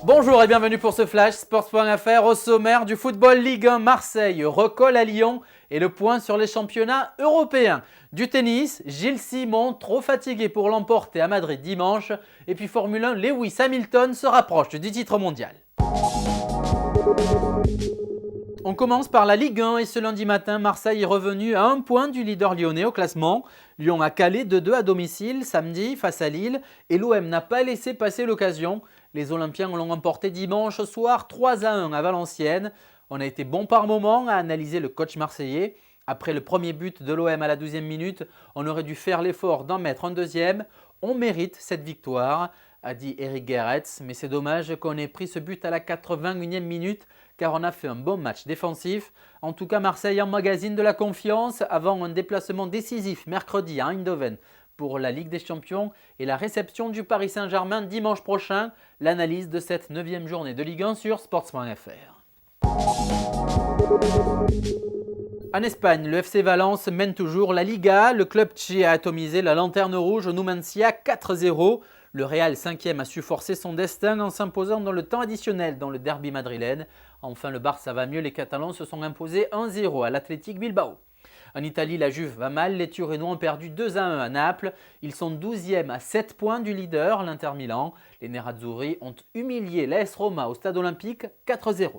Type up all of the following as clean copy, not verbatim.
Bonjour et bienvenue pour ce flash Sports.fr. Au sommaire du football Ligue 1, Marseille recolle à Lyon et le point sur les championnats européens. Du tennis, Gilles Simon trop fatigué pour l'emporter à Madrid dimanche. Et puis Formule 1, Lewis Hamilton se rapproche du titre mondial. On commence par la Ligue 1 et ce lundi matin, Marseille est revenu à un point du leader lyonnais au classement. Lyon a calé 2-2 à domicile samedi face à Lille et l'OM n'a pas laissé passer l'occasion. Les Olympiens l'ont emporté dimanche soir 3-1 à Valenciennes. On a été bon par moment à analyser le coach marseillais. Après le premier but de l'OM à la 12e minute, on aurait dû faire l'effort d'en mettre un deuxième. On mérite cette victoire, a dit Eric Gerets, mais c'est dommage qu'on ait pris ce but à la 81e minute car on a fait un bon match défensif. En tout cas, Marseille emmagasine de la confiance avant un déplacement décisif mercredi à Eindhoven pour la Ligue des Champions et la réception du Paris Saint-Germain dimanche prochain. L'analyse de cette 9e journée de Ligue 1 sur Sports.fr. En Espagne, le FC Valence mène toujours la Liga. Le club tché a atomisé la lanterne rouge au Numancia 4-0. Le Real 5e a su forcer son destin en s'imposant dans le temps additionnel dans le derby madrilène. Enfin, le Barça va mieux, les Catalans se sont imposés 1-0 à l'Athletic Bilbao. En Italie, la Juve va mal, les Turinois ont perdu 2-1 à Naples. Ils sont 12e à 7 points du leader, l'Inter Milan. Les Nerazzurri ont humilié l'AS Roma au stade olympique 4-0.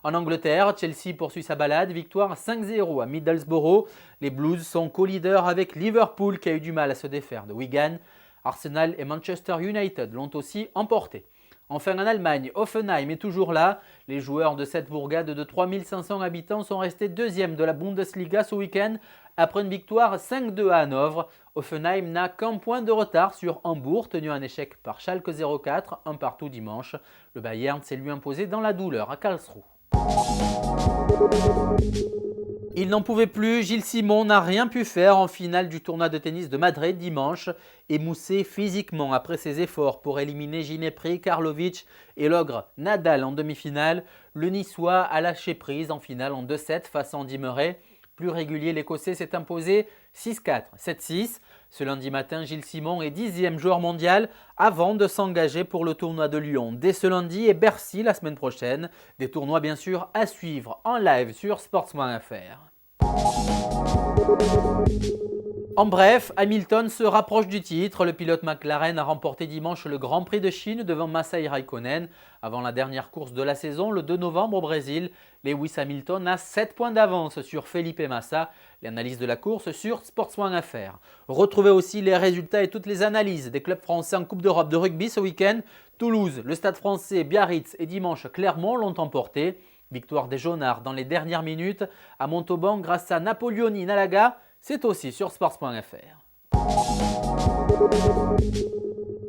En Angleterre, Chelsea poursuit sa balade, victoire 5-0 à Middlesbrough. Les Blues sont co-leaders avec Liverpool qui a eu du mal à se défaire de Wigan. Arsenal et Manchester United l'ont aussi emporté. Enfin en Allemagne, Hoffenheim est toujours là. Les joueurs de cette bourgade de 3500 habitants sont restés deuxièmes de la Bundesliga ce week-end après une victoire 5-2 à Hanovre. Hoffenheim n'a qu'un point de retard sur Hambourg, tenu en échec par Schalke 04, un partout dimanche. Le Bayern s'est lui imposé dans la douleur à Karlsruhe. Il n'en pouvait plus, Gilles Simon n'a rien pu faire en finale du tournoi de tennis de Madrid dimanche. Émoussé physiquement après ses efforts pour éliminer Ginepri, Karlovic et l'ogre Nadal en demi-finale, le Niçois a lâché prise en finale en 2-7 face à Andy Murray. Plus régulier, l'Écossais s'est imposé 6-4, 7-6. Ce lundi matin, Gilles Simon est 10e joueur mondial avant de s'engager pour le tournoi de Lyon dès ce lundi et Bercy la semaine prochaine. Des tournois bien sûr à suivre en live sur Sports.fr. En bref, Hamilton se rapproche du titre. Le pilote McLaren a remporté dimanche le Grand Prix de Chine devant Masai Raikkonen. Avant la dernière course de la saison, le 2 novembre au Brésil, Lewis Hamilton a 7 points d'avance sur Felipe Massa. L'analyse de la course sur Sports.fr. Retrouvez aussi les résultats et toutes les analyses des clubs français en Coupe d'Europe de rugby ce week-end. Toulouse, le Stade français, Biarritz et dimanche Clermont l'ont emporté. Victoire des Jaunards dans les dernières minutes à Montauban grâce à Napoleoni Nalaga. C'est aussi sur Sports.fr.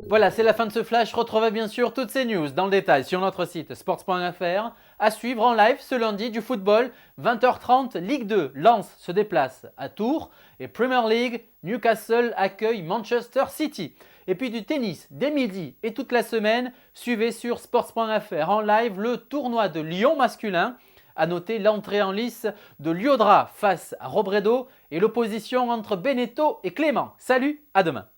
Voilà, c'est la fin de ce flash. Retrouvez bien sûr toutes ces news dans le détail sur notre site Sports.fr. À suivre en live ce lundi du football, 20h30, Ligue 2, Lens se déplace à Tours et Premier League, Newcastle accueille Manchester City. Et puis du tennis dès midi et toute la semaine, suivez sur Sports.fr en live le tournoi de Lyon masculin. À noter l'entrée en lice de Liodra face à Robredo et l'opposition entre Beneteau et Clément. Salut, à demain.